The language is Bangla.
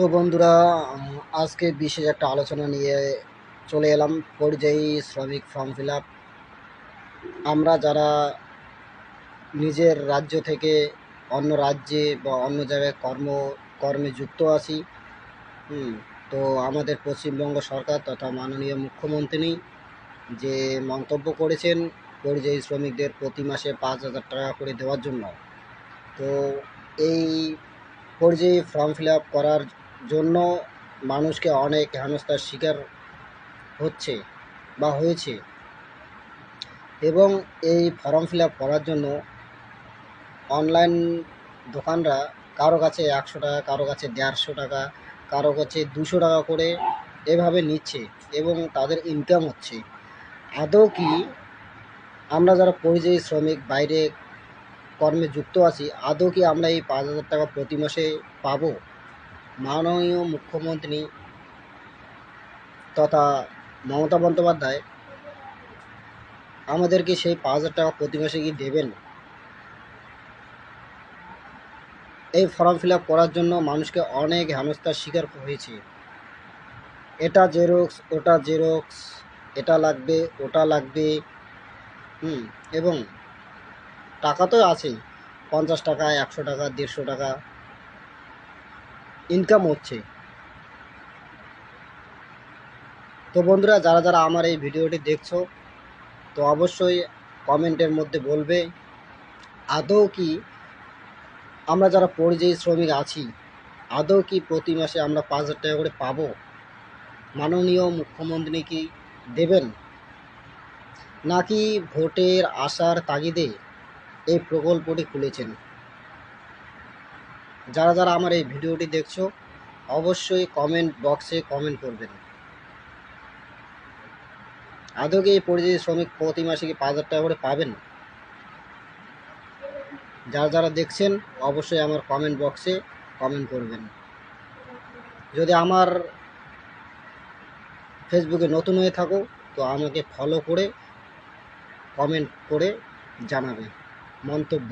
তো বন্ধুরা, আজকে বিশেষ একটা আলোচনা নিয়ে চলে এলাম। পরিযায়ী শ্রমিক ফর্ম ফিল আপ। আমরা যারা নিজের রাজ্য থেকে অন্য রাজ্যে বা অন্য জায়গায় কর্মে যুক্ত আছি, হুম, তো আমাদের পশ্চিমবঙ্গ সরকার তথা মাননীয় মুখ্যমন্ত্রী যে মন্তব্য করেছেন পরিযায়ী শ্রমিকদের প্রতি মাসে 5,000 টাকা করে দেওয়ার জন্য। তো এই পরিযায়ী ফর্ম ফিল আপ করার জন্য মানুষকে অনেক হেনস্থার শিকার হচ্ছে বা হয়েছে। এবং এই ফর্ম ফিল আপ করার জন্য অনলাইন দোকানরা কারো কাছে 100 টাকা, কারো কাছে 150 টাকা, কারো কাছে 200 টাকা করে এভাবে নিচ্ছে এবং তাদের ইনকাম হচ্ছে। আদৌ কি আমরা যারা পরিযায়ী শ্রমিক বাইরে কর্মে যুক্ত আছি, আদৌ কি আমরা এই 5,000 টাকা প্রতি মাসে পাবো? মাননীয় মুখ্যমন্ত্রী তথা মমতা বন্দ্যোপাধ্যায় আমাদেরকে সেই 5,000 টাকা প্রতি মাসে কি দেবেন? এই ফর্ম ফিল আপ করার জন্য মানুষকে অনেক হেনস্থার শিকার হয়েছে। এটা জেরক্স, ওটা জেরক্স, এটা লাগবে, ওটা লাগবে, হুম। এবং টাকা তো আছেই, 50 টাকা, 100 টাকা, 150 টাকা ইনকাম হচ্ছে। তো বন্ধুরা, যারা যারা আমার এই ভিডিওটি দেখছো, তো অবশ্যই কমেন্টের মধ্যে বলবে আদৌ কি আমরা যারা পরিযায়ী শ্রমিক আছি, আদৌ কি প্রতি মাসে আমরা 5,000 টাকা করে পাবো? মাননীয় মুখ্যমন্ত্রী কি দেবেন, নাকি ভোটের আশার তাগিদে এই প্রকল্পটি খুলেছেন? যারা যারা আমার এই ভিডিওটি দেখছো, অবশ্যই কমেন্ট বক্সে কমেন্ট করবেন। আদৌ কি এই পরিযায়ী শ্রমিক প্রতি মাসে কি 5,000 টাকা করে পাবেন? যারা যারা দেখছেন, অবশ্যই আমার কমেন্ট বক্সে কমেন্ট করবেন। যদি আমার ফেসবুকে নতুন হয়ে থাকো, তো আমাকে ফলো করে কমেন্ট করে জানাবে মন্তব্য।